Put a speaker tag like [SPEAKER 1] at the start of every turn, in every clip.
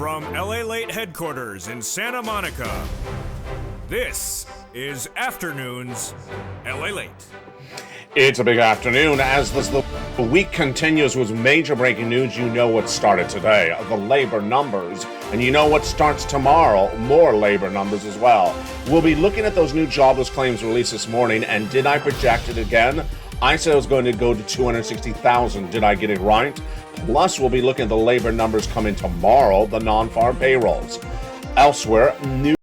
[SPEAKER 1] From LA Late headquarters in Santa Monica, this is Afternoons LA Late.
[SPEAKER 2] It's a big afternoon as the week continues with major breaking news. You know what started today, the labor numbers, and you know what starts tomorrow, more labor numbers as well. We'll be looking at those new jobless claims released this morning, and did I project it again? I said it was going to go to 260,000. Did I get it right? Plus, we'll be looking at the labor numbers coming tomorrow, the non-farm payrolls. Elsewhere, new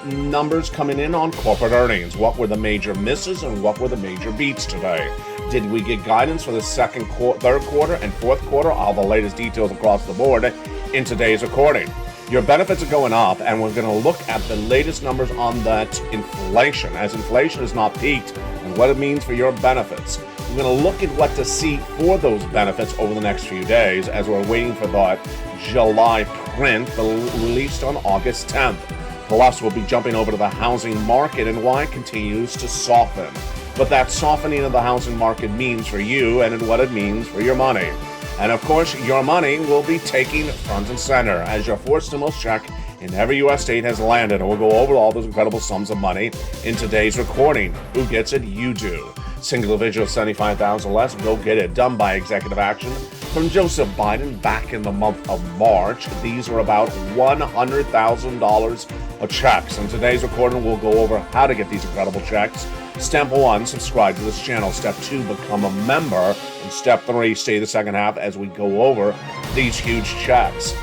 [SPEAKER 2] numbers coming in on corporate earnings. What were the major misses and what were the major beats today? Did we get guidance for the third quarter and fourth quarter? All the latest details across the board in today's recording. Your benefits are going up, and we're going to look at the latest numbers on that inflation, as inflation has not peaked, and what it means for your benefits. We're going to look at what to see for those benefits over the next few days as we're waiting for that July print released on August 10th. Plus, we'll be jumping over to the housing market and why it continues to soften. What that softening of the housing market means for you and what it means for your money. And of course, your money will be taking front and center as your fourth stimulus check in every U.S. state has landed. And we'll go over all those incredible sums of money in today's recording. Who gets it? You do. Single individual, $75,000 less. Go get it. Done by executive action from Joseph Biden back in the month of March. These are about $100,000 of checks. In today's recording, we'll go over how to get these incredible checks. Step 1, subscribe to this channel. Step 2, become a member. And Step 3, stay the second half as we go over these huge checks.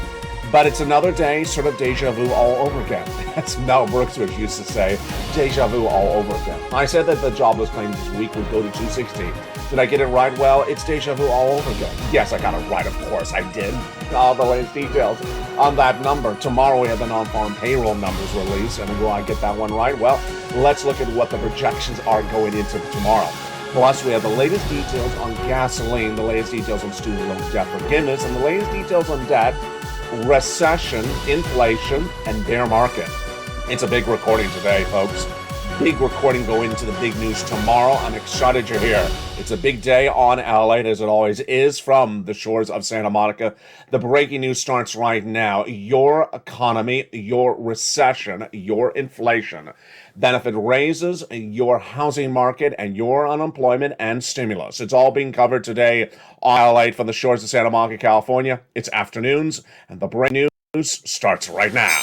[SPEAKER 2] But it's another day, sort of deja vu all over again. As Mel Brooks used to say, deja vu all over again. I said that the jobless claims this week would go to 260. Did I get it right? Well, it's deja vu all over again. Yes, I got it right, of course I did. All the latest details on that number. Tomorrow we have the non-farm payroll numbers released, and will I get that one right? Well, let's look at what the projections are going into tomorrow. Plus, we have the latest details on gasoline, the latest details on student loan debt forgiveness, and the latest details on debt, recession, inflation, and bear market. It's a big recording today, folks. Big recording going into the big news tomorrow. I'm excited you're here. It's a big day on LA, as it always is, from the shores of Santa Monica. The breaking news starts right now. Your economy, your recession, your inflation, benefit raises, your housing market, and your unemployment and stimulus. It's all being covered today on LA from the shores of Santa Monica, California. It's afternoons, and the breaking news starts right now.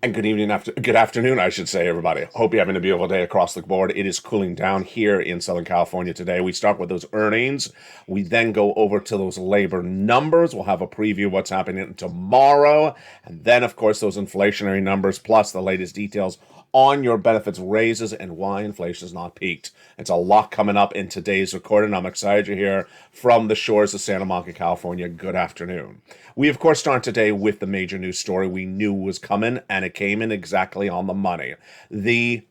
[SPEAKER 2] And good afternoon, I should say, everybody. Hope you're having a beautiful day across the board. It is cooling down here in Southern California today. We start with those earnings. We then go over to those labor numbers. We'll have a preview of what's happening tomorrow. And then, of course, those inflationary numbers, plus the latest details on your benefits raises and why inflation has not peaked. It's a lot coming up in today's recording. I'm excited you're here from the shores of Santa Monica, California. Good afternoon. We, of course, start today with the major news story we knew was coming, and it came in exactly on the money. The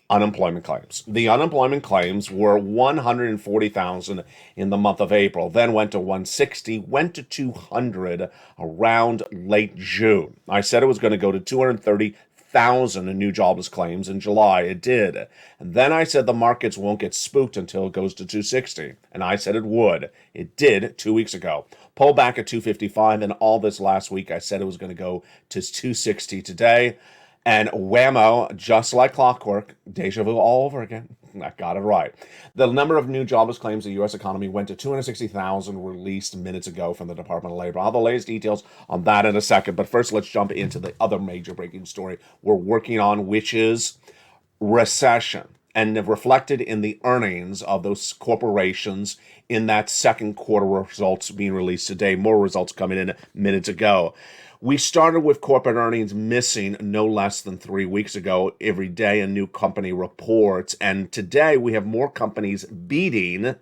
[SPEAKER 2] unemployment claims. The unemployment claims were 140,000 in the month of April, then went to 160, went to 200 around late June. I said it was going to go to 230,000 in new jobless claims in July. It did. And then I said the markets won't get spooked until it goes to 260. And I said it would. It did 2 weeks ago. Pull back at 255, and all this last week I said it was going to go to 260 today. And whammo, just like clockwork, deja vu all over again. I got it right. The number of new jobless claims in the U.S. economy went to 260,000 released minutes ago from the Department of Labor. I'll have the latest details on that in a second. But first, let's jump into the other major breaking story we're working on, which is recession. And reflected in the earnings of those corporations in that second quarter results being released today. More results coming in minutes ago. We started with corporate earnings missing no less than 3 weeks ago. Every day a new company reports. And today we have more companies beating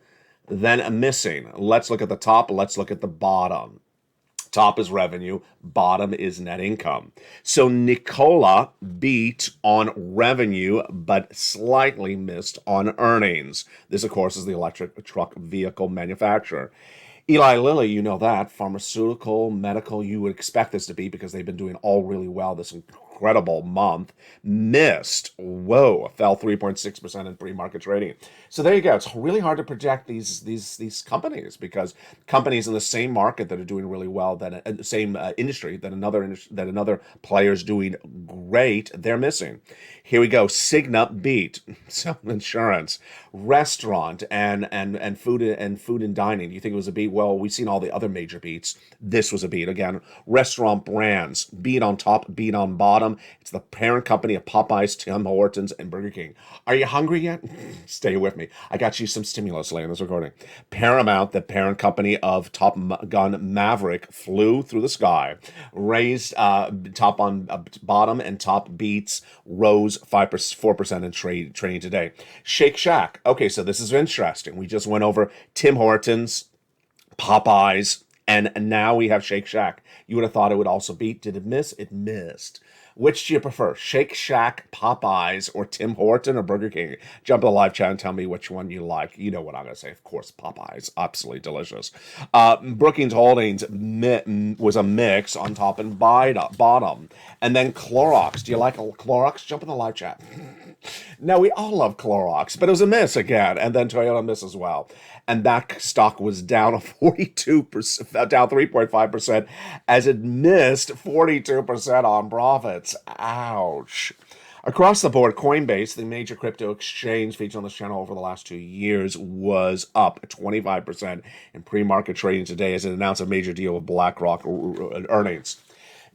[SPEAKER 2] Then missing. Let's look at the top. Let's look at the bottom. Top is revenue, bottom is net income. So Nikola beat on revenue, but slightly missed on earnings. This, of course, is the electric truck vehicle manufacturer. Eli Lilly, you know that, pharmaceutical, medical, you would expect this to be because they've been doing all really well this incredible month. Missed, fell 3.6% in pre-market trading. So there you go. It's really hard to project these companies because companies in the same market that are doing really well, that the same industry that another player is doing great, they're missing. Here we go. Cigna beat. So insurance, restaurant, and food and dining. You think it was a beat? Well, we've seen all the other major beats. This was a beat. Again, restaurant brands, beat on top, beat on bottom. It's the parent company of Popeyes, Tim Hortons, and Burger King. Are you hungry yet? Stay with me. I got you some stimulus later in this recording. Paramount, the parent company of Top Gun Maverick, flew through the sky, raised top on bottom and top beats, rose 4% in trading today. Shake Shack. Okay, so this is interesting. We just went over Tim Hortons, Popeyes, and now we have Shake Shack. You would have thought it would also beat. Did it miss? It missed. Which do you prefer? Shake Shack, Popeyes, or Tim Horton or Burger King? Jump in the live chat and tell me which one you like. You know what I'm going to say. Of course, Popeyes. Absolutely delicious. Brookings Holdings was a mix on top and bottom. And then Clorox. Do you like Clorox? Jump in the live chat. Now, we all love Clorox, but it was a miss again. And then Toyota miss as well. And that stock was down 42%, down 3.5%, as it missed 42% on profits. Ouch. Across the board, Coinbase, the major crypto exchange featured on this channel over the last 2 years, was up 25% in pre-market trading today as it announced a major deal with BlackRock earnings.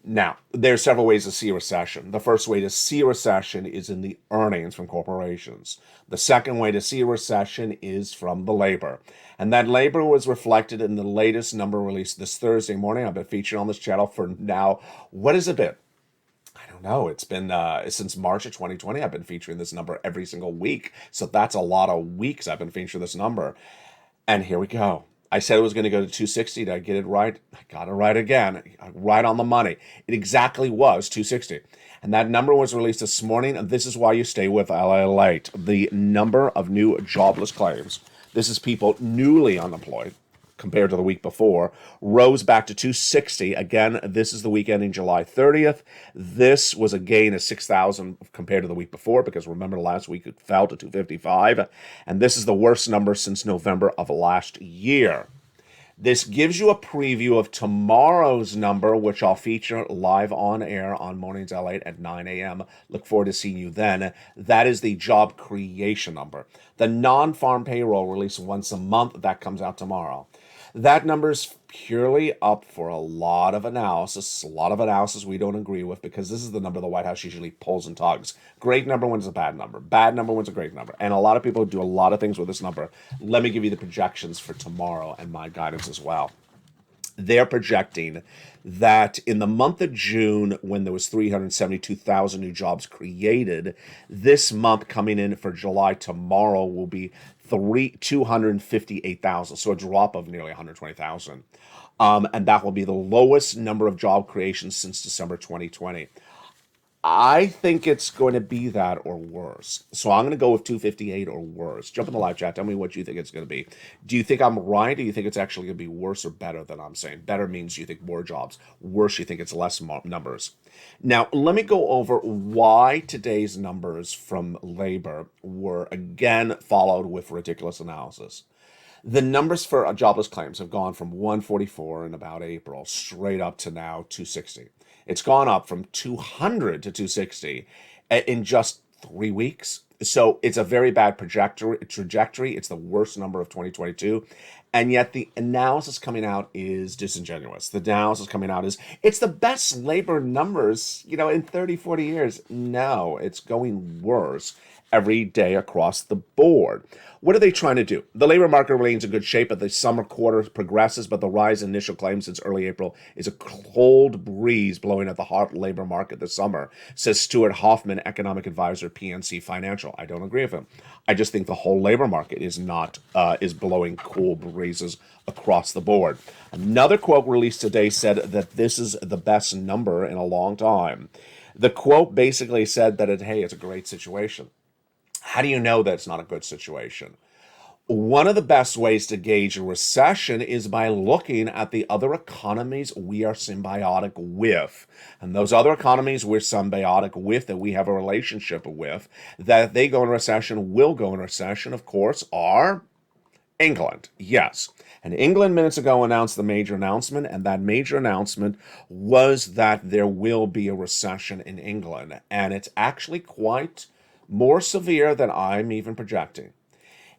[SPEAKER 2] Now, there's several ways to see a recession. The first way to see a recession is in the earnings from corporations. The second way to see a recession is from the labor. And that labor was reflected in the latest number released this Thursday morning. I've been featured on this channel for now. What has it been? I don't know. It's been since March of 2020. I've been featuring this number every single week. So that's a lot of weeks I've been featuring this number. And here we go. I said it was going to go to 260. Did I get it right? I got it right again. Right on the money. It exactly was 260. And that number was released this morning. And this is why you stay with LALATE. The number of new jobless claims. This is people newly unemployed compared to the week before, rose back to 260. Again, this is the week ending July 30th. This was a gain of 6,000 compared to the week before, because remember last week it fell to 255. And this is the worst number since November of last year. This gives you a preview of tomorrow's number, which I'll feature live on air on Mornings L8 at 9 a.m. Look forward to seeing you then. That is the job creation number. The non-farm payroll released once a month, that comes out tomorrow. That number is purely up for a lot of analysis we don't agree with, because this is the number the White House usually pulls and tugs. Great number wins a bad number. Bad number wins a great number. And a lot of people do a lot of things with this number. Let me give you the projections for tomorrow and my guidance as well. They're projecting that in the month of June, when there was 372,000 new jobs created, this month coming in for July tomorrow will be 258,000, so a drop of nearly 120,000. And that will be the lowest number of job creations since December 2020. I think it's going to be that or worse. So I'm going to go with 258 or worse. Jump in the live chat. Tell me what you think it's going to be. Do you think I'm right? Or do you think it's actually going to be worse or better than I'm saying? Better means you think more jobs. Worse, you think it's less numbers. Now, let me go over why today's numbers from labor were again followed with ridiculous analysis. The numbers for jobless claims have gone from 144 in about April straight up to now 260. It's gone up from 200 to 260 in just 3 weeks. So it's a very bad trajectory. It's the worst number of 2022. And yet the analysis coming out is disingenuous. The analysis coming out is, it's the best labor numbers, in 30, 40 years. No, it's going worse. every day across the board. What are they trying to do? The labor market remains in good shape as the summer quarter progresses, but the rise in initial claims since early April is a cold breeze blowing at the hot labor market this summer, says Stuart Hoffman, economic advisor, PNC Financial. I don't agree with him. I just think the whole labor market is not is blowing cool breezes across the board. Another quote released today said that this is the best number in a long time. The quote basically said that it's a great situation. How do you know that it's not a good situation? One of the best ways to gauge a recession is by looking at the other economies we are symbiotic with. And those other economies we're symbiotic with, that we have a relationship with, that they go in recession, will go in recession, of course, are England. Yes. And England minutes ago announced the major announcement, and that major announcement was that there will be a recession in England. And it's actually quite more severe than I'm even projecting.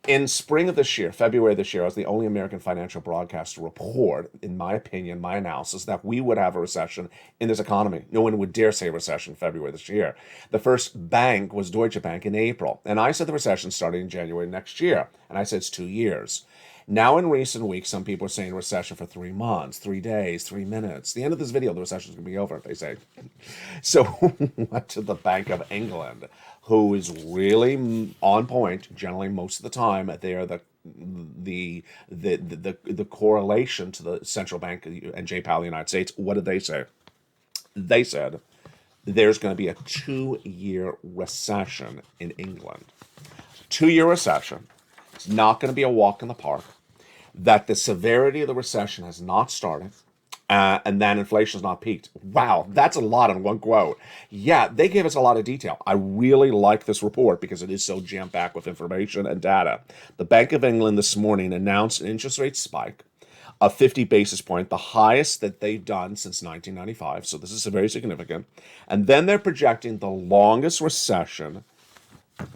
[SPEAKER 2] In spring of this year, February of this year, I was the only American financial broadcaster to report, in my opinion, my analysis, that we would have a recession in this economy. No one would dare say recession in February this year. The first bank was Deutsche Bank in April. And I said the recession started in January next year. And I said it's 2 years. Now, in recent weeks, some people are saying recession for 3 months, 3 days, 3 minutes. The end of this video, the recession is going to be over, they say. So, what to the Bank of England, who is really on point, generally most of the time. They are the correlation to the central bank and J. Powell of the United States. What did they say? They said there's going to be a 2-year recession in England. 2-year recession. It's not going to be a walk in the park. That the severity of the recession has not started, and then inflation has not peaked. Wow, that's a lot in one quote. Yeah, they gave us a lot of detail. I really like this report because it is so jam-packed with information and data. The Bank of England this morning announced an interest rate spike of 50 basis points, the highest that they've done since 1995. So this is very significant. And then they're projecting the longest recession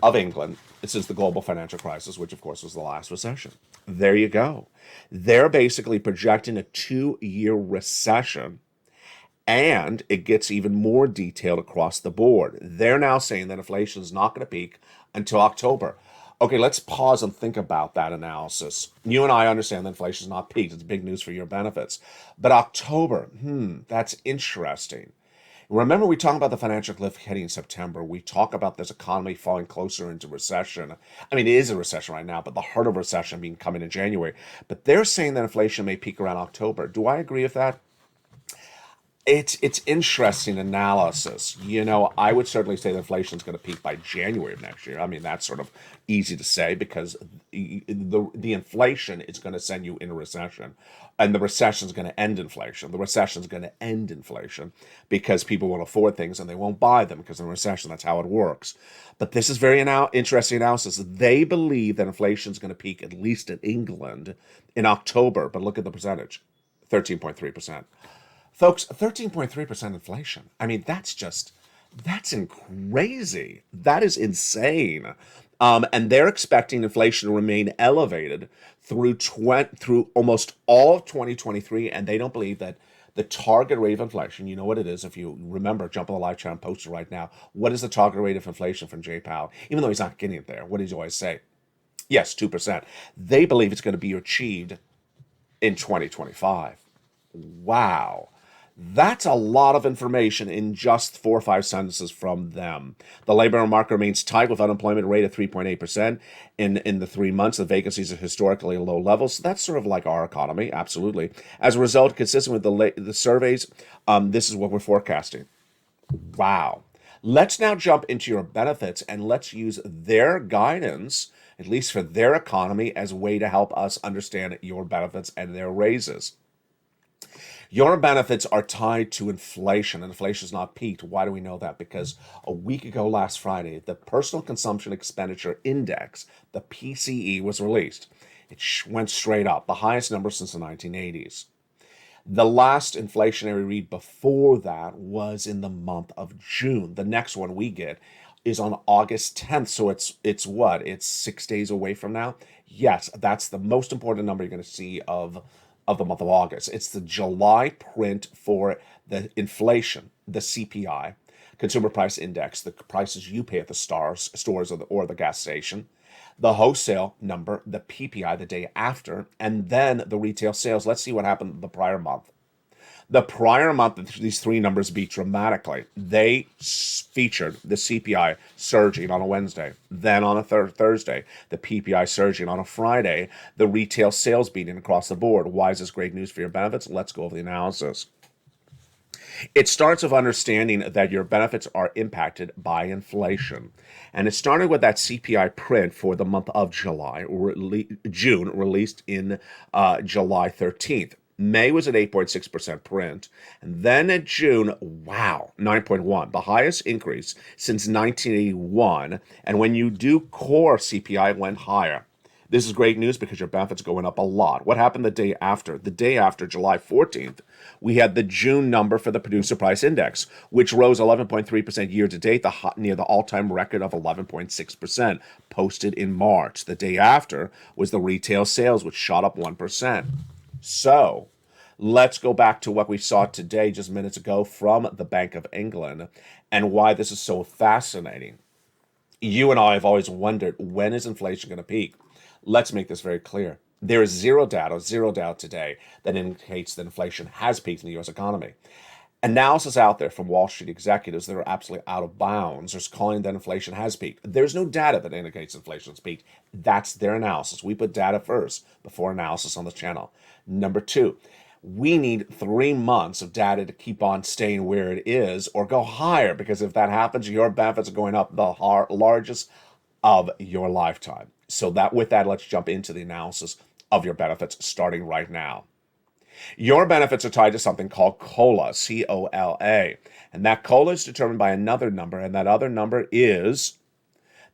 [SPEAKER 2] of England since the global financial crisis, which of course was the last recession. There you go. They're basically projecting a 2-year recession, and it gets even more detailed across the board. They're now saying that inflation is not going to peak until October. Okay, let's pause and think about that analysis. You and I understand that inflation is not peaked. It's big news for your benefits. But October, that's interesting. Remember, we talk about the financial cliff hitting in September. We talk about this economy falling closer into recession. I mean, it is a recession right now, but the heart of recession being coming in January. But they're saying that inflation may peak around October. Do I agree with that? It's interesting analysis. I would certainly say that inflation is going to peak by January of next year. I mean, that's sort of easy to say because the inflation is going to send you in a recession, and the recession is going to end inflation. The recession is going to end inflation because people won't afford things and they won't buy them because in a recession, that's how it works. But this is very interesting analysis. They believe that inflation is going to peak, at least in England, in October. But look at the percentage, 13.3%. Folks, 13.3% inflation. I mean, that's crazy. That is insane. And they're expecting inflation to remain elevated through almost all of 2023, and they don't believe that the target rate of inflation, you know what it is, if you remember, jump on the live chat and post it right now. What is the target rate of inflation from J. Powell? Even though he's not getting it there, what does he always say? Yes, 2%. They believe it's going to be achieved in 2025. Wow. That's a lot of information in just 4 or 5 sentences from them. The labor market remains tight with unemployment rate at 3.8% in the 3 months. The vacancies are historically low levels. So that's sort of like our economy, absolutely. As a result, consistent with the surveys, this is what we're forecasting. Wow. Let's now jump into your benefits and let's use their guidance, at least for their economy, as a way to help us understand your benefits and their raises. Your benefits are tied to inflation, and inflation is not peaked. Why do we know that? Because a week ago last Friday, the Personal Consumption Expenditure Index, the PCE, was released. It went straight up, the highest number since the 1980s. The last inflationary read before that was in the month of June. The next one we get is on August 10th. So it's what? It's 6 days away from now? Yes, that's the most important number you're going to see of the month of August. It's the July print for the inflation, the CPI, Consumer Price Index, the prices you pay at the stores or the gas station, the wholesale number, the PPI the day after, and then the retail sales. Let's see what happened the prior month. The prior month, these three numbers beat dramatically. They featured the CPI surging on a Wednesday, then on a Thursday, the PPI surging on a Friday, the retail sales beating across the board. Why is this great news for your benefits? Let's go over the analysis. It starts with understanding that your benefits are impacted by inflation. And it started with that CPI print for the month of June, released in July 13th. May was an 8.6% print. And then in June, wow, 9.1, the highest increase since 1981. And when you do core CPI, it went higher. This is great news because your benefits are going up a lot. What happened the day after? The day after, July 14th, we had the June number for the Producer Price Index, which rose 11.3% year to date, near the all-time record of 11.6%, posted in March. The day after was the retail sales, which shot up 1%. So let's go back to what we saw today, just minutes ago, from the Bank of England, and why this is so fascinating. You and I have always wondered, when is inflation going to peak? Let's make this very clear. There is zero doubt today that indicates that inflation has peaked in the U.S. economy. Analysis out there from Wall Street executives that are absolutely out of bounds are calling that inflation has peaked. There's no data that indicates inflation has peaked. That's their analysis. We put data first before analysis on the channel. Number two, we need 3 months of data to keep on staying where it is or go higher, because if that happens, your benefits are going up the largest of your lifetime. So with that, let's jump into the analysis of your benefits starting right now. Your benefits are tied to something called COLA, C-O-L-A. And that COLA is determined by another number, and that other number is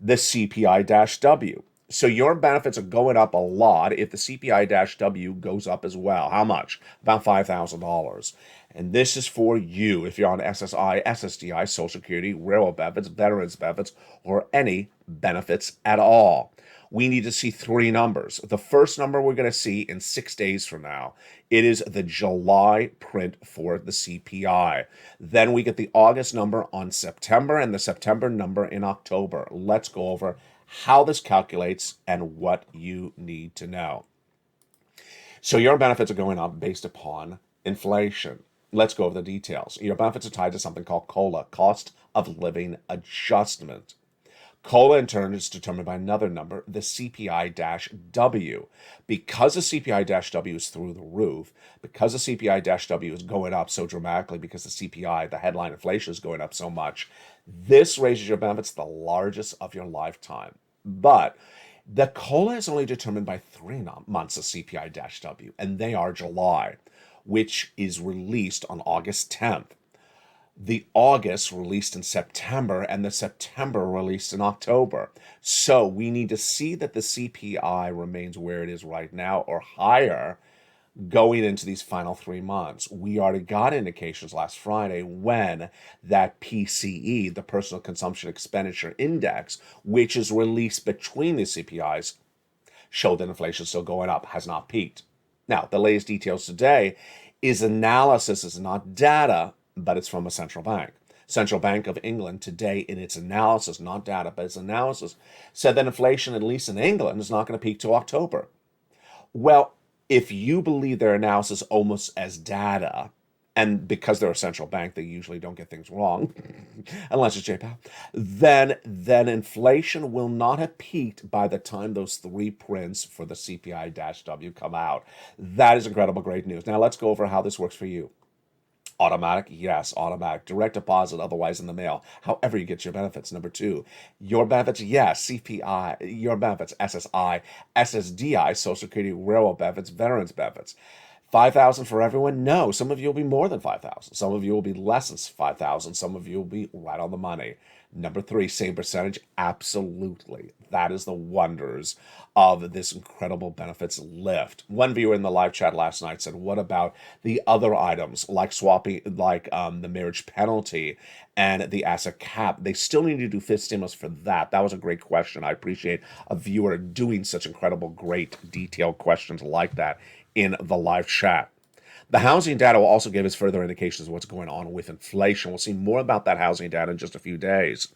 [SPEAKER 2] the CPI-W. So your benefits are going up a lot if the CPI-W goes up as well. How much? About $5,000. And this is for you if you're on SSI, SSDI, Social Security, railroad benefits, veterans benefits, or any benefits at all. We need to see 3 numbers. The first number we're going to see in 6 days from now. It is the July print for the CPI. Then we get the August number on September and the September number in October. Let's go over how this calculates and what you need to know. So your benefits are going up based upon inflation. Let's go over the details. Your benefits are tied to something called COLA, cost of living adjustment. COLA, in turn, is determined by another number, the CPI-W. Because the CPI-W is through the roof, because the CPI-W is going up so dramatically, because the CPI, the headline inflation, is going up so much, this raises your benefits the largest of your lifetime. But the COLA is only determined by 3 months of CPI-W, and they are July, which is released on August 10th. The August released in September, and the September released in October. So we need to see that the CPI remains where it is right now or higher going into these final 3 months. We already got indications last Friday when that PCE, the Personal Consumption Expenditure Index, which is released between the CPIs, showed that inflation is still going up, has not peaked. Now, the latest details today is analysis, is not data, but it's from a central bank. Central Bank of England today, in its analysis, not data, but its analysis, said that inflation, at least in England, is not going to peak till October. Well, if you believe their analysis almost as data, and because they're a central bank, they usually don't get things wrong, unless it's J-Powell, then inflation will not have peaked by the time those 3 prints for the CPI-W come out. That is incredible, great news. Now let's go over how this works for you. Automatic? Yes, automatic. Direct deposit, otherwise in the mail. However you get your benefits. Number 2, your benefits, yes, CPI, your benefits, SSI, SSDI, Social Security, railroad benefits, veterans benefits. 5,000 for everyone? No, some of you will be more than 5,000. Some of you will be less than 5,000. Some of you will be right on the money. Number 3, same percentage? Absolutely. That is the wonders of this incredible benefits lift. One viewer in the live chat last night said, what about the other items like swapping, like the marriage penalty and the asset cap? They still need to do fifth stimulus for that. That was a great question. I appreciate a viewer doing such incredible, great, detailed questions like that in the live chat. The housing data will also give us further indications of what's going on with inflation. We'll see more about that housing data in just a few days.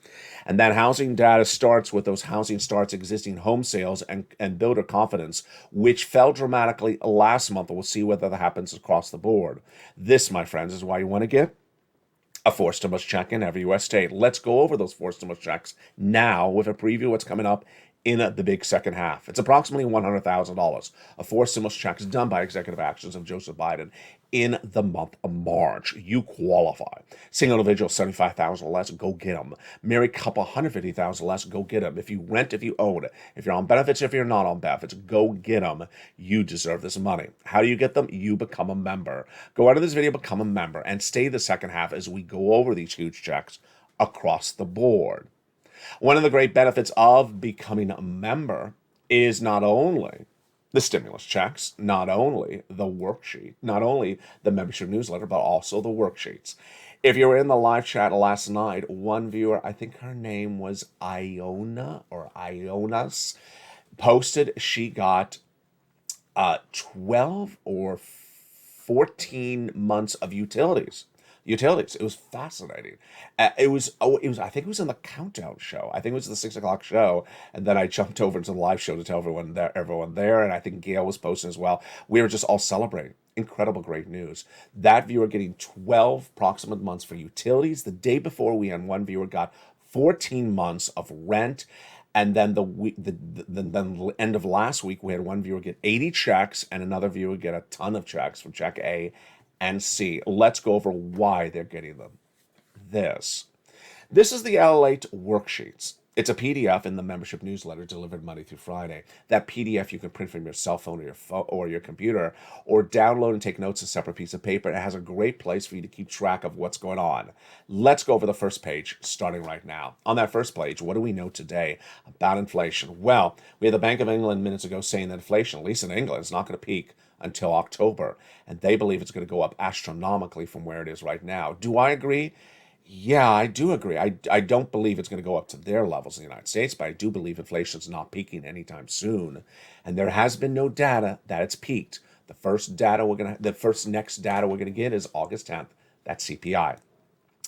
[SPEAKER 2] And that housing data starts with those housing starts, existing home sales, and builder confidence, which fell dramatically last month. We'll see whether that happens across the board. This, my friends, is why you want to get a 4 stimulus check in every U.S. state. Let's go over those 4 stimulus checks now with a preview of what's coming up in the big second half. It's approximately $100,000 of 4 stimulus checks done by executive actions of Joseph Biden in the month of March. You qualify. Single individual, $75,000 less, go get them. Married couple, $150,000 less, go get them. If you rent, if you own, if you're on benefits, if you're not on benefits, go get them. You deserve this money. How do you get them? You become a member. Go out of this video, become a member, and stay the second half as we go over these huge checks across the board. One of the great benefits of becoming a member is not only the stimulus checks, not only the worksheet, not only the membership newsletter, but also the worksheets. If you were in the live chat last night, one viewer, I think her name was Iona or Ionas, posted she got 12 or 14 months of utilities. It was fascinating. It was. I think it was in the countdown show. I think it was the 6 o'clock show, and then I jumped over to the live show to tell everyone there, and I think Gail was posting as well. We were just all celebrating. Incredible, great news. That viewer getting 12 approximate months for utilities. The day before we had one viewer got 14 months of rent. And then the end of last week, we had one viewer get 80 checks and another viewer get a ton of checks from check A and C. Let's go over why they're getting them. This is the LALATE worksheets. It's a PDF in the membership newsletter delivered Monday through Friday. That PDF you can print from your cell phone or your computer, or download and take notes on a separate piece of paper. It has a great place for you to keep track of what's going on. Let's go over the first page, starting right now. On that first page, what do we know today about inflation? Well, we had the Bank of England minutes ago saying that inflation, at least in England, is not going to peak until October, and they believe it's going to go up astronomically from where it is right now. Do I agree? Yeah, I do agree. I don't believe it's going to go up to their levels in the United States, but I do believe inflation's not peaking anytime soon. And there has been no data that it's peaked. The first next data we're gonna get is August 10th. That's CPI.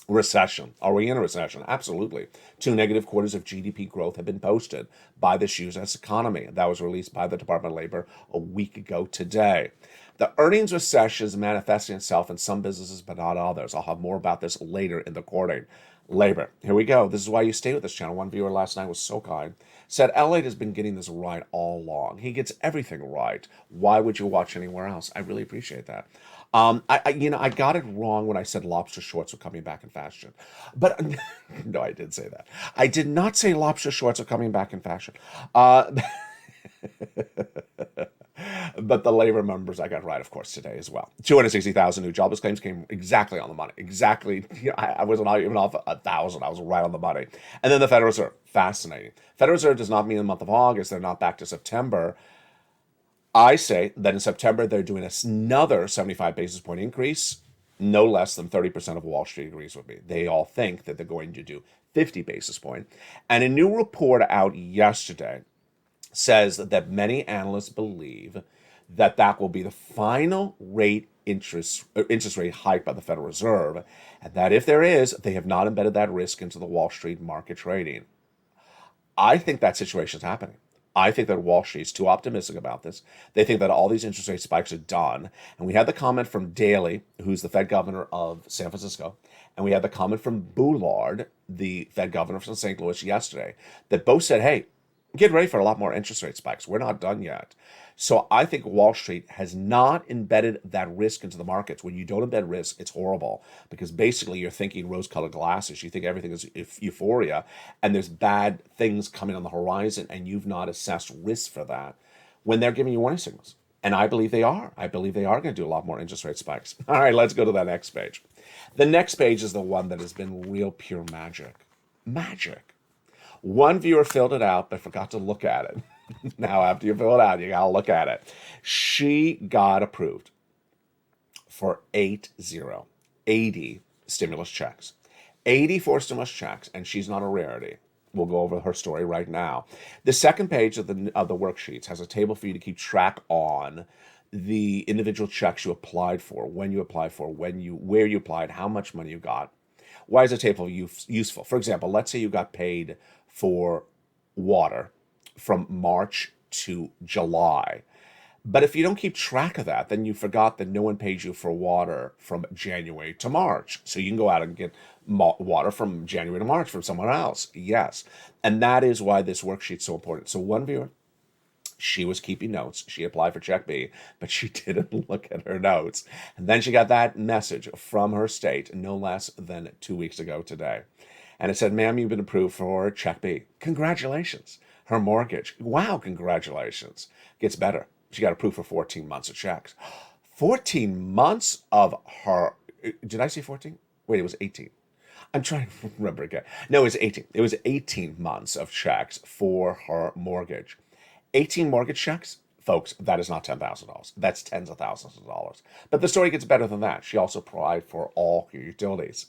[SPEAKER 2] Recession. Are we in a recession? Absolutely. 2 negative quarters of GDP growth have been posted by this U.S. economy. That was released by the Department of Labor a week ago today. The earnings recession is manifesting itself in some businesses, but not others. I'll have more about this later in the recording. Labor. Here we go. This is why you stay with this channel. One viewer last night was so kind. Said Elliot has been getting this right all along. He gets everything right. Why would you watch anywhere else? I really appreciate that. I got it wrong when I said lobster shorts were coming back in fashion. But no, I did say that. I did not say lobster shorts are coming back in fashion. But the labor numbers I got right, of course, today as well. 260,000 new jobless claims came exactly on the money. Exactly. I wasn't even off 1,000. I was right on the money. And then the Federal Reserve. Fascinating. Federal Reserve does not mean the month of August. They're not back to September. I say that in September, they're doing another 75 basis point increase. No less than 30% of Wall Street agrees with me. They all think that they're going to do 50 basis point. And a new report out yesterday says that many analysts believe that that will be the final interest rate hike by the Federal Reserve, and that if there is, they have not embedded that risk into the Wall Street market trading. I think that situation is happening. I think that Wall Street is too optimistic about this. They think that all these interest rate spikes are done. And we had the comment from Daley, who's the Fed governor of San Francisco, and we had the comment from Boulard, the Fed governor from St. Louis yesterday, that both said, hey, get ready for a lot more interest rate spikes. We're not done yet. So I think Wall Street has not embedded that risk into the markets. When you don't embed risk, it's horrible because basically you're thinking rose-colored glasses. You think everything is euphoria and there's bad things coming on the horizon and you've not assessed risk for that when they're giving you warning signals. And I believe they are. I believe they are going to do a lot more interest rate spikes. All right, let's go to that next page. The next page is the one that has been real pure magic. Magic. One viewer filled it out but forgot to look at it. Now, after you fill it out, you got to look at it. She got approved for 80 stimulus checks. 84 stimulus checks, and she's not a rarity. We'll go over her story right now. The second page of the worksheets has a table for you to keep track on the individual checks you applied for, when you applied for, where you applied, how much money you got. Why is a table useful? For example, let's say you got paid for water from March to July. But if you don't keep track of that, then you forgot that no one paid you for water from January to March. So you can go out and get water from January to March from someone else. Yes. And that is why this worksheet's so important. So one viewer, she was keeping notes. She applied for check B, but she didn't look at her notes. And then she got that message from her state no less than 2 weeks ago today. And it said, ma'am, you've been approved for check B. Congratulations. Her mortgage. Wow, congratulations. Gets better. She got approved for 14 months of checks. 14 months of her. Did I say 14? Wait, it was 18. I'm trying to remember again. No, it was 18. It was 18 months of checks for her mortgage. 18 mortgage checks, folks, that is not $10,000. That's tens of thousands of dollars. But the story gets better than that. She also applied for all your utilities.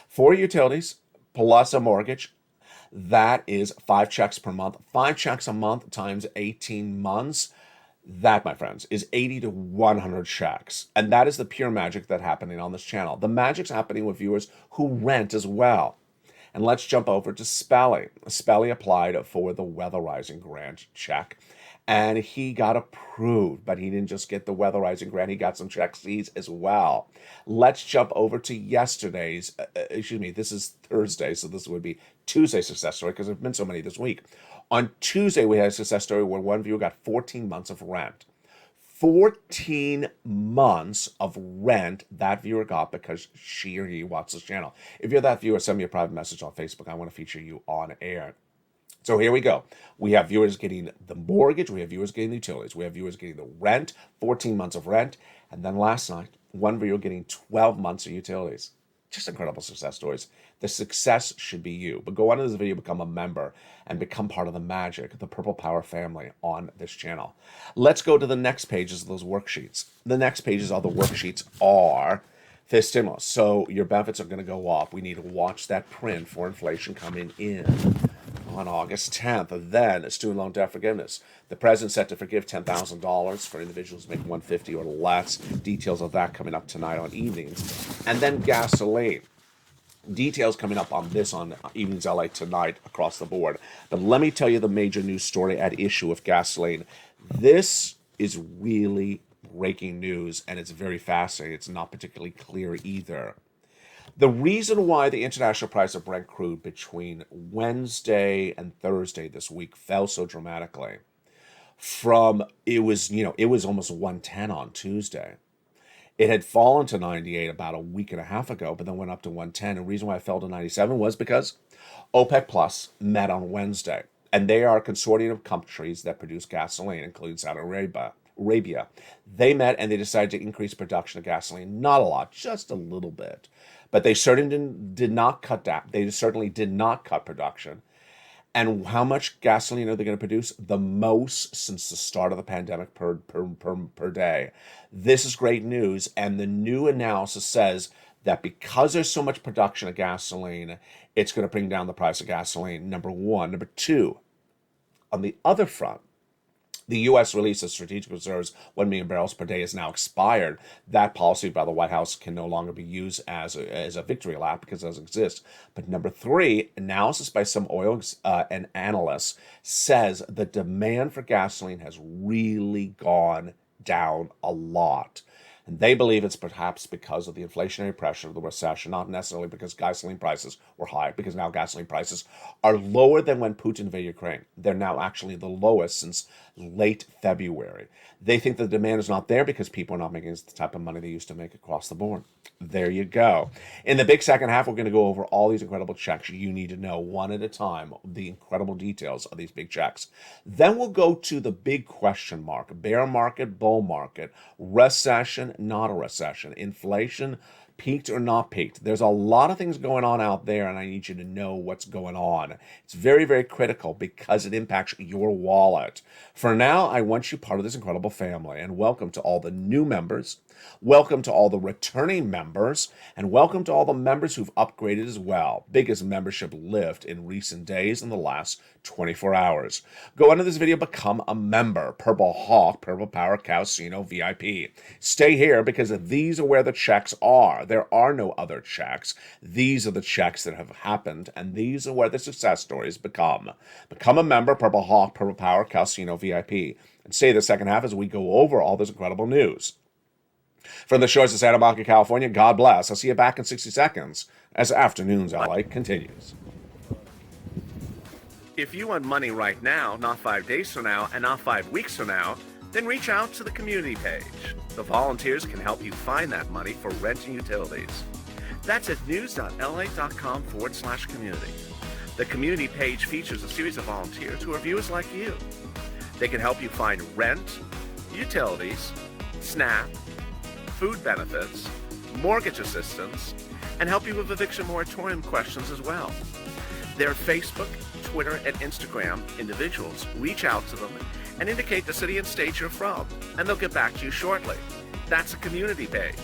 [SPEAKER 2] 4 utilities plus a mortgage, that is 5 checks per month. 5 checks a month times 18 months. That, my friends, is 80 to 100 checks. And that is the pure magic that's happening on this channel. The magic's happening with viewers who rent as well. And let's jump over to Spelly. Spelly applied for the weatherizing grant check, and he got approved, but he didn't just get the weatherizing grant, he got some check C's as well. Let's jump over to yesterday's, this is Thursday, so this would be Tuesday's success story, because there have been so many this week. On Tuesday, we had a success story where one viewer got 14 months of rent. 14 months of rent that viewer got because she or he watched this channel. If you're that viewer, send me a private message on Facebook. I want to feature you on air. So here we go. We have viewers getting the mortgage. We have viewers getting the utilities. We have viewers getting the rent, 14 months of rent. And then last night, one viewer getting 12 months of utilities. Just incredible success stories. The success should be you. But go on to this video, become a member, and become part of the magic, the Purple Power family on this channel. Let's go to the next pages of those worksheets. The next pages of the worksheets are the stimulus. So your benefits are going to go up. We need to watch that print for inflation coming in on August 10th. Then student loan debt forgiveness. The president set to forgive $10,000 for individuals making $150 or less. Details of that coming up tonight on evenings. And then gasoline. Details coming up on this on Evenings LA tonight across the board. But let me tell you the major news story at issue with gasoline. This is really breaking news, and it's very fascinating. It's not particularly clear either. The reason why the international price of Brent crude between Wednesday and Thursday this week fell so dramatically from it was almost 110 on Tuesday. It had fallen to 98 about a week and a half ago, but then went up to 110. The reason why it fell to 97 was because OPEC Plus met on Wednesday, and they are a consortium of countries that produce gasoline, including Saudi Arabia. They met and they decided to increase production of gasoline. Not a lot, just a little bit. But they certainly did not cut down. They certainly did not cut production. And how much gasoline are they going to produce? The most since the start of the pandemic per day. This is great news. And the new analysis says that because there's so much production of gasoline, it's going to bring down the price of gasoline, number one. Number two, on the other front, the U.S. release of strategic reserves, 1 million barrels per day, is now expired. That policy by the White House can no longer be used as a victory lap because it doesn't exist. But number three, analysis by some oil and analysts says the demand for gasoline has really gone down a lot. And they believe it's perhaps because of the inflationary pressure of the recession, not necessarily because gasoline prices were high, because now gasoline prices are lower than when Putin invaded Ukraine. They're now actually the lowest since late February. They think the demand is not there because people are not making the type of money they used to make across the board. There you go. In the big second half, we're going to go over all these incredible checks you need to know one at a time, the incredible details of these big checks. Then we'll go to the big question mark: bear market, bull market, recession, not a recession, inflation, peaked or not peaked. There's a lot of things going on out there, and I need you to know what's going on. It's very, very critical because it impacts your wallet. For now, I want you part of this incredible family, and welcome to all the new members. Welcome to all the returning members, and welcome to all the members who've upgraded as well. Biggest membership lift in recent days in the last 24 hours. Go under this video, become a member. Purple Hawk, Purple Power Casino VIP. Stay here because these are where the checks are. There are no other checks. These are the checks that have happened, and these are where the success stories become. Become a member, Purple Hawk, Purple Power Casino VIP. And stay the second half as we go over all this incredible news. From the shores of Santa Monica, California, God bless. I'll see you back in 60 seconds as Afternoons LA continues.
[SPEAKER 3] If you want money right now, not 5 days from now, and not 5 weeks from now, then reach out to the community page. The volunteers can help you find that money for rent and utilities. That's at news.la.com/community. The community page features a series of volunteers who are viewers like you. They can help you find rent, utilities, SNAP, food benefits, mortgage assistance, and help you with eviction moratorium questions as well. Their Facebook, Twitter, and Instagram individuals reach out to them and indicate the city and state you're from, and they'll get back to you shortly. That's a community page.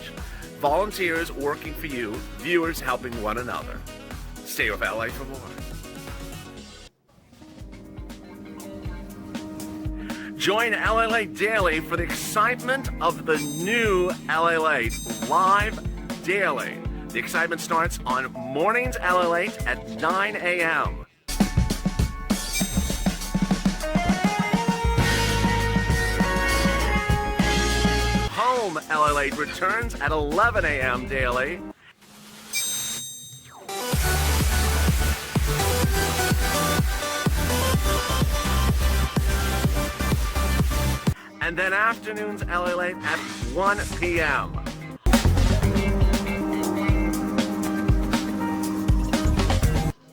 [SPEAKER 3] Volunteers working for you, viewers helping one another. Stay with LA for more. Join LA Daily for the excitement of the new LA live daily. The excitement starts on mornings LA at 9 a.m. Home LA returns at 11 a.m. daily. And then Afternoons LA at 1 p.m.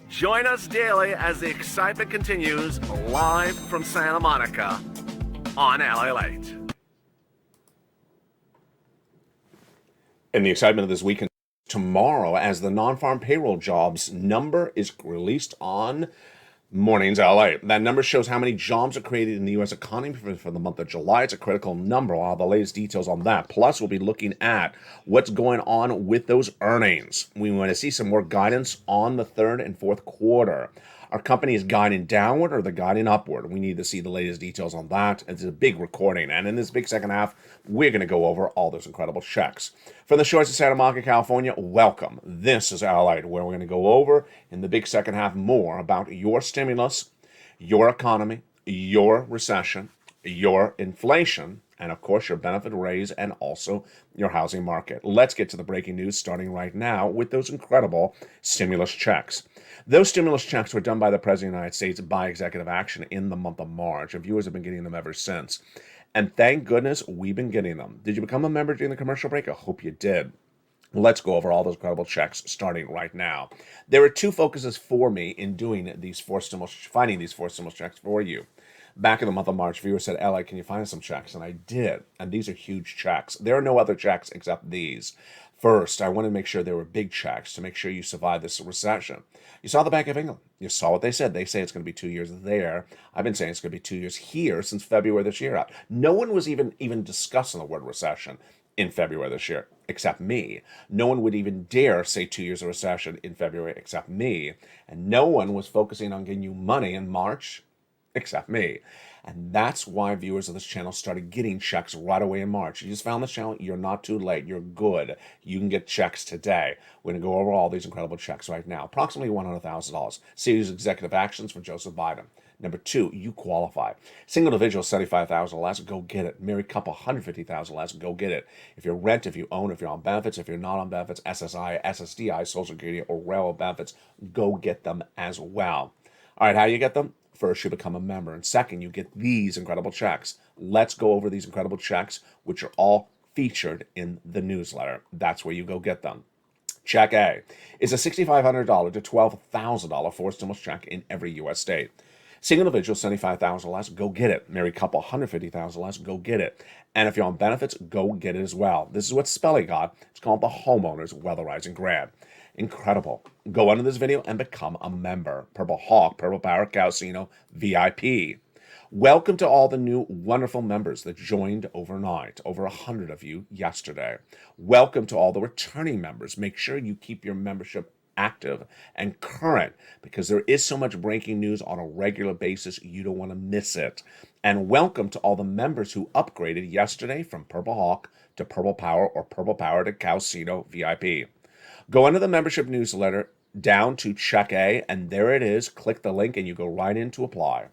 [SPEAKER 3] Join us daily as the excitement continues live from Santa Monica on LA Late.
[SPEAKER 2] And the excitement of this weekend tomorrow as the non-farm payroll jobs number is released on Mornings LA. That number shows how many jobs are created in the U.S. economy for the month of July. It's a critical number. I'll have the latest details on that. Plus, we'll be looking at what's going on with those earnings. We want to see some more guidance on the third and fourth quarter. Our company is guiding downward or they're guiding upward. We need to see the latest details on that. It's a big recording. And in this big second half, we're going to go over all those incredible checks. From the shores of Santa Monica, California, welcome. This is Allied, where we're going to go over in the big second half more about your stimulus, your economy, your recession, your inflation, and of course your benefit raise and also your housing market. Let's get to the breaking news starting right now with those incredible stimulus checks. Those stimulus checks were done by the President of the United States by executive action in the month of March. And viewers have been getting them ever since. And thank goodness we've been getting them. Did you become a member during the commercial break? I hope you did. Let's go over all those incredible checks starting right now. There are two focuses for me in doing these finding these four stimulus checks for you. Back in the month of March, viewers said, Eli, can you find us some checks? And I did. And these are huge checks. There are no other checks except these. First, I wanted to make sure there were big checks to make sure you survive this recession. You saw the Bank of England. You saw what they said. They say it's going to be 2 years there. I've been saying it's going to be 2 years here since February this year. No one was even discussing the word recession in February this year, except me. No one would even dare say 2 years of recession in February except me. And no one was focusing on getting you money in March except me. And that's why viewers of this channel started getting checks right away in March. You just found this channel, you're not too late. You're good. You can get checks today. We're going to go over all these incredible checks right now. Approximately $100,000. Series executive actions for Joseph Biden. Number two, you qualify. Single individual, $75,000 or less, go get it. Married couple, $150,000 or less, go get it. If you're rent, if you own, if you're on benefits, if you're not on benefits, SSI, SSDI, Social Security, or railroad benefits, go get them as well. All right, how do you get them? First, you become a member. And second, you get these incredible checks. Let's go over these incredible checks, which are all featured in the newsletter. That's where you go get them. Check A is a $6,500 to $12,000 forced stimulus check in every U.S. state. Single individual, $75,000 or less, go get it. Married couple, $150,000 or less, go get it. And if you're on benefits, go get it as well. This is what Spelly got. It's called the Homeowners Weatherizing Grant. Incredible. Go under this video and become a member. Purple Hawk, Purple Power Casino VIP. Welcome to all the new wonderful members that joined overnight, over 100 of you yesterday. Welcome to all the returning members. Make sure you keep your membership active and current because there is so much breaking news on a regular basis, you don't want to miss it. And welcome to all the members who upgraded yesterday from Purple Hawk to Purple Power or Purple Power to Calcino VIP. Go into the membership newsletter down to Check A, and there it is. Click the link and you go right in to apply.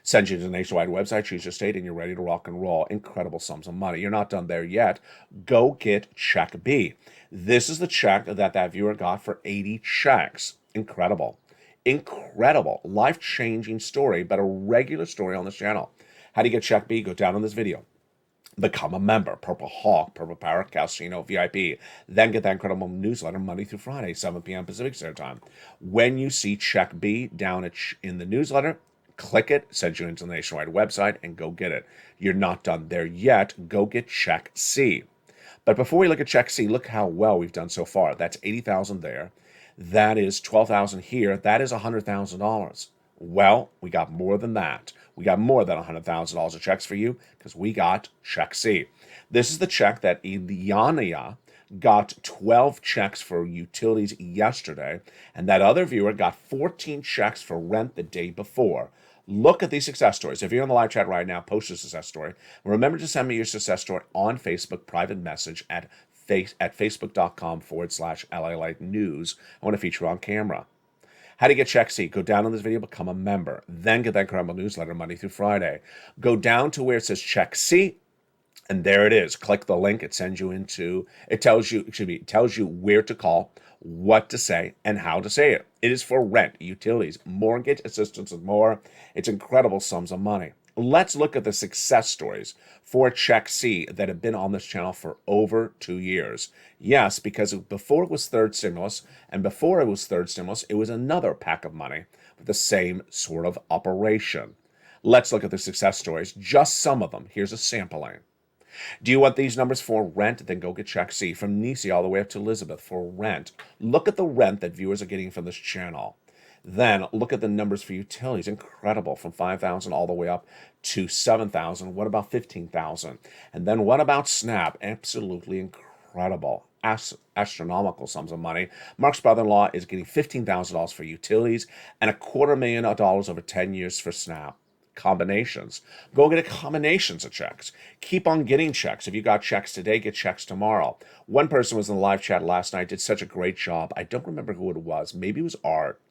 [SPEAKER 2] Send you to the nationwide website, choose your state, and you're ready to rock and roll. Incredible sums of money. You're not done there yet. Go get Check B. This is the check that viewer got for 80 checks. Incredible. Incredible. Life-changing story, but a regular story on this channel. How do you get Check B? Go down on this video. Become a member. Purple Hawk, Purple Power, Calcino VIP. Then get that incredible newsletter Monday through Friday, 7 p.m. Pacific Standard Time. When you see Check B down in the newsletter, click it, send you into the nationwide website, and go get it. You're not done there yet. Go get Check C. But before we look at Check C, look how well we've done so far. That's $80,000 there. That is $12,000 here. That is $100,000. Well, we got more than that. We got more than $100,000 of checks for you because we got Check C. This is the check that Ilyana got 12 checks for utilities yesterday, and that other viewer got 14 checks for rent the day before. Look at these success stories. If you're in the live chat right now, post a success story. Remember to send me your success story on Facebook, private message at facebook.com/LA News. I want to feature you on camera. How to get Check C? Go down on this video, become a member. Then get that incredible newsletter Monday through Friday. Go down to where it says Check C, and there it is. Click the link. It sends you into, it tells you where to call, what to say, and how to say it. It is for rent, utilities, mortgage assistance, and more. It's incredible sums of money. Let's look at the success stories for Check C that have been on this channel for over 2 years. Yes, because before it was third stimulus, and before it was third stimulus, it was another pack of money with the same sort of operation. Let's look at the success stories, just some of them. Here's a sampling. Do you want these numbers for rent? Then go get Check C. From Nisi all the way up to Elizabeth for rent. Look at the rent that viewers are getting from this channel. Then look at the numbers for utilities. Incredible. From 5,000 all the way up to 7,000. What about 15,000? And then what about SNAP? Absolutely incredible. Astronomical sums of money. Mark's brother-in-law is getting $15,000 for utilities and $250,000 over 10 years for SNAP. Combinations. Go get combinations of checks. Keep on getting checks. If you got checks today, get checks tomorrow. One person was in the live chat last night, did such a great job. I don't remember who it was. Maybe it was Art.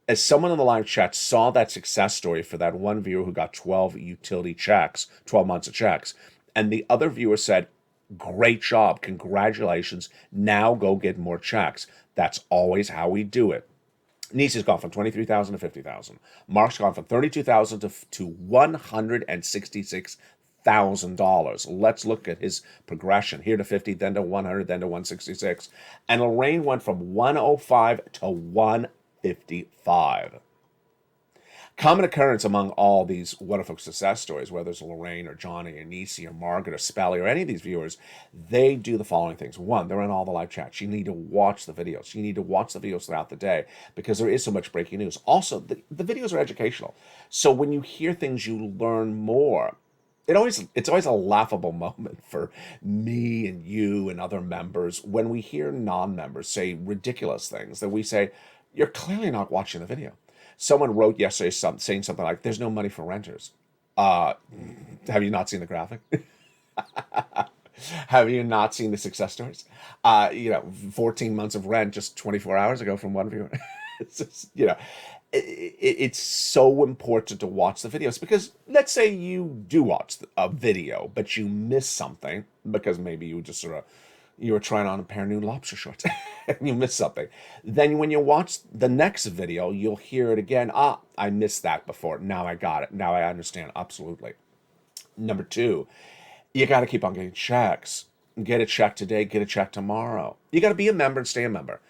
[SPEAKER 2] As someone in the live chat saw that success story for that one viewer who got 12 utility checks, 12 months of checks, and the other viewer said, great job, congratulations, now go get more checks. That's always how we do it. Nisi's gone from $23,000 to $50,000. Mark's gone from $32,000 to $166,000. Let's look at his progression. Here to 50, then to 100, then to 166. And Lorraine went from 105 to 155. Common occurrence among all these wonderful success stories, whether it's Lorraine or Johnny or Nisi or Margaret or Spelly or any of these viewers, they do the following things. One, they're in all the live chats. You need to watch the videos. You need to watch the videos throughout the day because there is so much breaking news. Also, the videos are educational. So when you hear things, you learn more. It's always a laughable moment for me and you and other members when we hear non-members say ridiculous things that we say, you're clearly not watching the video. Someone wrote yesterday saying something like, there's no money for renters. Have you not seen the graphic? Have you not seen the success stories? 14 months of rent just 24 hours ago from one viewer. It's just, it's so important to watch the videos because let's say you do watch a video, but you miss something because maybe you just you were trying on a pair of new lobster shorts and you missed something. Then when you watch the next video, you'll hear it again. I missed that before. Now I got it. Now I understand. Absolutely. Number two, you got to keep on getting checks. Get a check today, get a check tomorrow. You got to be a member and stay a member.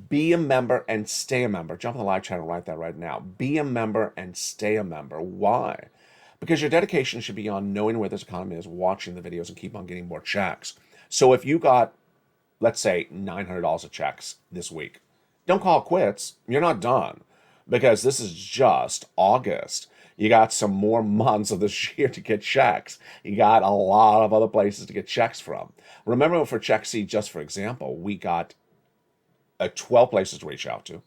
[SPEAKER 2] Be a member and stay a member. Jump in the live chat and write that right now. Be a member and stay a member. Why? Because your dedication should be on knowing where this economy is, watching the videos, and keep on getting more checks. So if you got, let's say, $900 of checks this week, don't call it quits. You're not done because this is just August. You got some more months of this year to get checks. You got a lot of other places to get checks from. Remember, for Check C, just for example, we got 12 places to reach out to.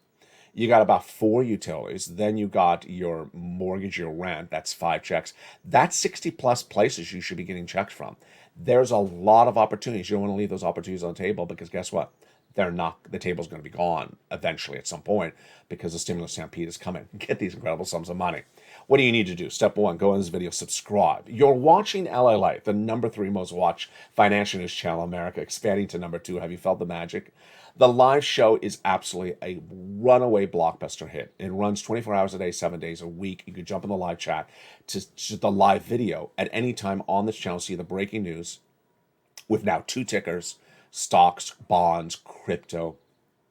[SPEAKER 2] You got about 4 utilities. Then you got your mortgage, your rent. That's 5 checks. That's 60 plus places you should be getting checks from. There's a lot of opportunities. You don't want to leave those opportunities on the table, because guess what? The table's going to be gone eventually at some point, because the stimulus stampede is coming. Get these incredible sums of money. What do you need to do? Step 1, go in this video, subscribe. You're watching LA, the number 3 most watched financial news channel in America, expanding to number 2. Have you felt the magic? The live show is absolutely a runaway blockbuster hit. It runs 24 hours a day, 7 days a week. You can jump in the live chat to the live video at any time on this channel. See the breaking news with now 2 tickers: stocks, bonds, crypto,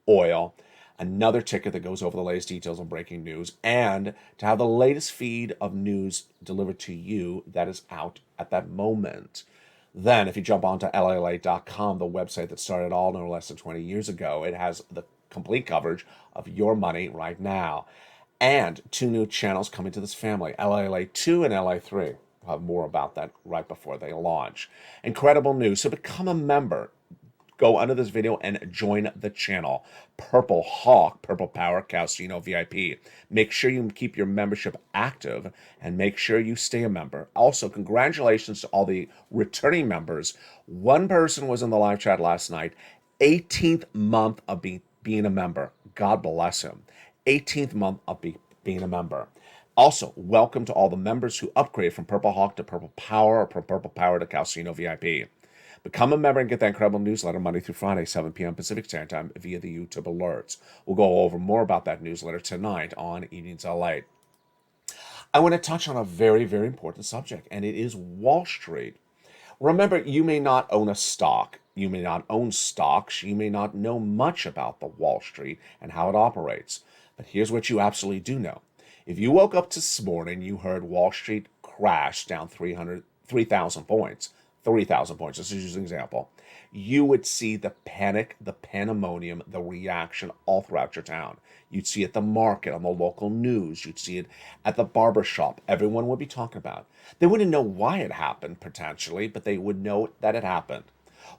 [SPEAKER 2] oil. Another ticket that goes over the latest details on breaking news, and to have the latest feed of news delivered to you that is out at that moment. Then, if you jump onto LALate.com, the website that started all no less than 20 years ago, it has the complete coverage of your money right now. And 2 new channels coming to this family, LALate 2 and LA 3. We'll have more about that right before they launch. Incredible news. So become a member. Go under this video and join the channel. Purple Hawk, Purple Power Casino VIP. Make sure you keep your membership active and make sure you stay a member. Also, congratulations to all the returning members. One person was in the live chat last night, 18th month of being a member. God bless him. 18th month of being a member. Also, welcome to all the members who upgrade from Purple Hawk to Purple Power, or from Purple Power to Casino VIP. Become a member and get that incredible newsletter Monday through Friday, 7 p.m. Pacific Standard Time via the YouTube alerts. We'll go over more about that newsletter tonight on Evenings LA. I want to touch on a very, very important subject, and it is Wall Street. Remember, you may not own a stock. You may not own stocks. You may not know much about the Wall Street and how it operates. But here's what you absolutely do know. If you woke up this morning, you heard Wall Street crash down 3,000 points, 3,000 points, this is just an example, you would see the panic, the pandemonium, the reaction all throughout your town. You'd see it at the market, on the local news. You'd see it at the barber shop. Everyone would be talking about it. They wouldn't know why it happened, potentially, but they would know that it happened.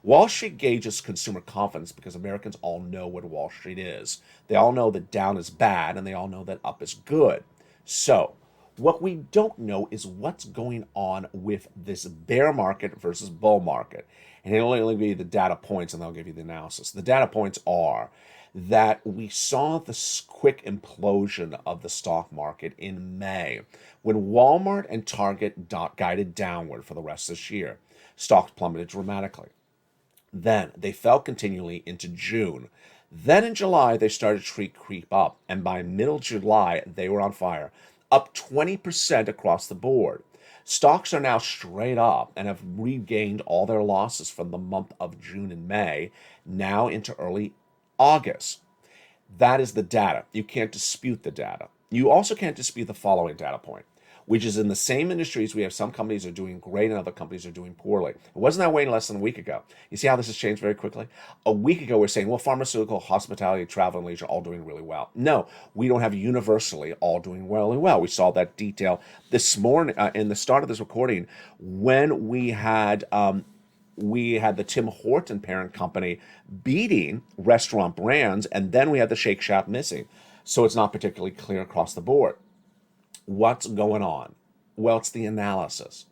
[SPEAKER 2] Wall Street gauges consumer confidence because Americans all know what Wall Street is. They all know that down is bad, and they all know that up is good. So, what we don't know is what's going on with this bear market versus bull market. And it'll only give you the data points, and they'll give you the analysis. The data points are that we saw this quick implosion of the stock market in May when Walmart and Target guided downward for the rest of this year. Stocks plummeted dramatically. Then they fell continually into June. Then in July, they started to creep up. And by middle July, they were on fire, up 20% across the board. Stocks are now straight up and have regained all their losses from the month of June and May, now into early August. That is the data. You can't dispute the data. You also can't dispute the following data point, which is in the same industries, we have some companies are doing great and other companies are doing poorly. It wasn't that way less than a week ago. You see how this has changed very quickly? A week ago, we're saying, well, pharmaceutical, hospitality, travel, and leisure all doing really well. No, we don't have universally all doing really well. We saw that detail this morning in the start of this recording when we had the Tim Horton parent company beating restaurant brands, and then we had the Shake Shack missing. So it's not particularly clear across the board. What's going on? Well, it's the analysis.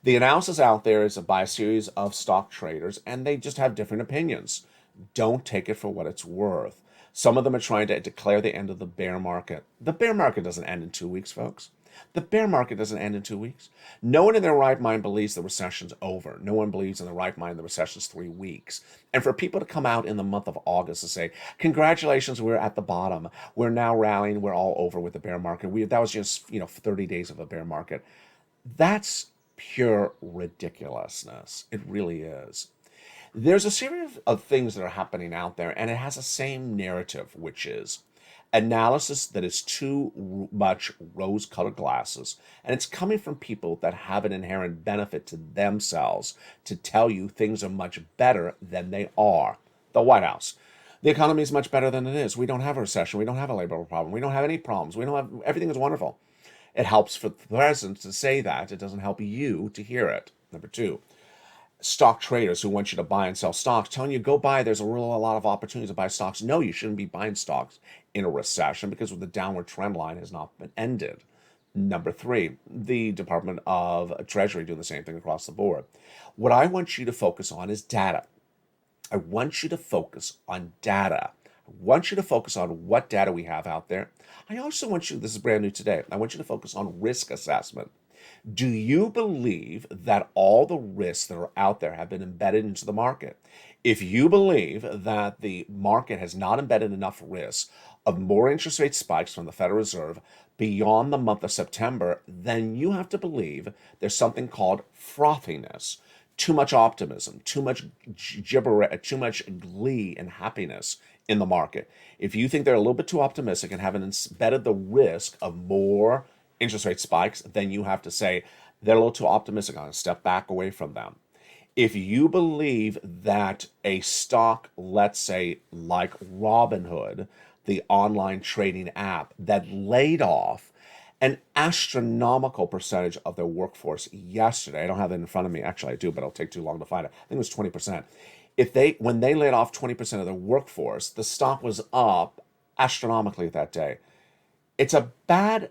[SPEAKER 2] The analysis out there is by a series of stock traders, and they just have different opinions. Don't take it for what it's worth. Some of them are trying to declare the end of the bear market. The bear market doesn't end in 2 weeks, folks. The bear market doesn't end in 2 weeks. No one in their right mind believes the recession's over. No one believes in their right mind the recession's 3 weeks. And for people to come out in the month of August and say, congratulations, we're at the bottom. We're now rallying. We're all over with the bear market. That was just 30 days of a bear market. That's pure ridiculousness. It really is. There's a series of things that are happening out there, and it has the same narrative, which is analysis that is too much rose-colored glasses, and it's coming from people that have an inherent benefit to themselves to tell you things are much better than they are. The White House. The economy is much better than it is. We don't have a recession. We don't have a labor problem. We don't have any problems. Everything is wonderful. It helps for the president to say that. It doesn't help you to hear it. Number two, stock traders who want you to buy and sell stocks, telling you go buy, there's a lot of opportunities to buy stocks. No, you shouldn't be buying stocks in a recession because the downward trend line has not been ended. Number three, the Department of Treasury doing the same thing across the board. What I want you to focus on is data. I want you to focus on data. I want you to focus on what data we have out there. I also want you, this is brand new today, I want you to focus on risk assessment. Do you believe that all the risks that are out there have been embedded into the market? If you believe that the market has not embedded enough risk of more interest rate spikes from the Federal Reserve beyond the month of September, then you have to believe there's something called frothiness, too much optimism, too much gibberish, too much glee and happiness in the market. If you think they're a little bit too optimistic and haven't embedded the risk of more interest rate spikes, then you have to say they're a little too optimistic. I'm going to step back away from them. If you believe that a stock, let's say like Robinhood, the online trading app that laid off an astronomical percentage of their workforce yesterday, I don't have it in front of me. Actually, I do, but it'll take too long to find it. I think it was 20%. When they laid off 20% of their workforce, the stock was up astronomically that day. It's a bad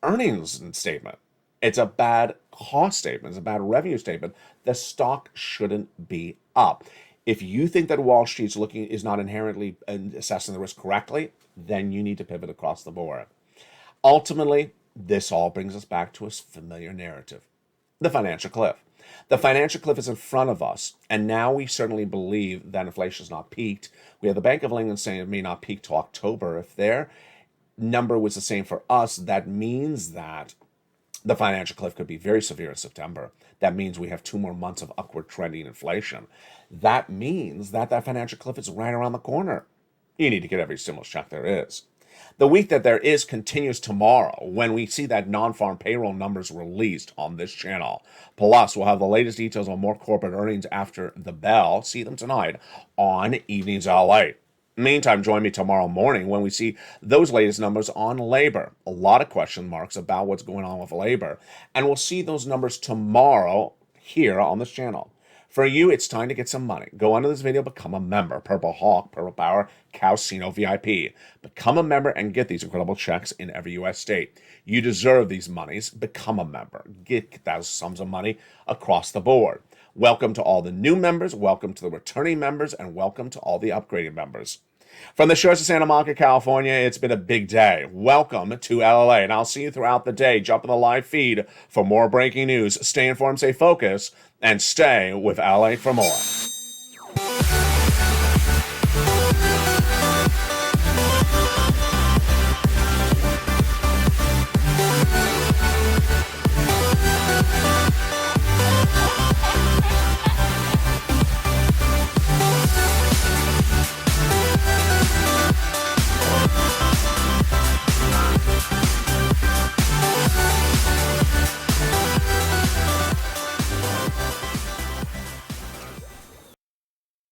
[SPEAKER 2] earnings statement. It's a bad cost statement. It's a bad revenue statement. The stock shouldn't be up. If you think that Wall Street is not inherently assessing the risk correctly, then you need to pivot across the board. Ultimately, this all brings us back to a familiar narrative, the financial cliff. The financial cliff is in front of us, and now we certainly believe that inflation has not peaked. We have the Bank of England saying it may not peak till October. If their number was the same for us, that means that the financial cliff could be very severe in September. That means we have 2 more months of upward trending inflation. That means that financial cliff is right around the corner. You need to get every stimulus check there is. The week that there is continues tomorrow when we see that non-farm payroll numbers released on this channel. Plus, we'll have the latest details on more corporate earnings after the bell. See them tonight on Evenings LA. Meantime, join me tomorrow morning when we see those latest numbers on labor. A lot of question marks about what's going on with labor. And we'll see those numbers tomorrow here on this channel. For you, it's time to get some money. Go under this video, become a member. Purple Hawk, Purple Power, Calcino VIP. Become a member and get these incredible checks in every U.S. state. You deserve these monies. Become a member. Get those sums of money across the board. Welcome to all the new members. Welcome to the returning members. And welcome to all the upgraded members. From the shores of Santa Monica, California, it's been a big day. Welcome to LA, and I'll see you throughout the day. Jump in the live feed for more breaking news. Stay informed, stay focused, and stay with LA for more.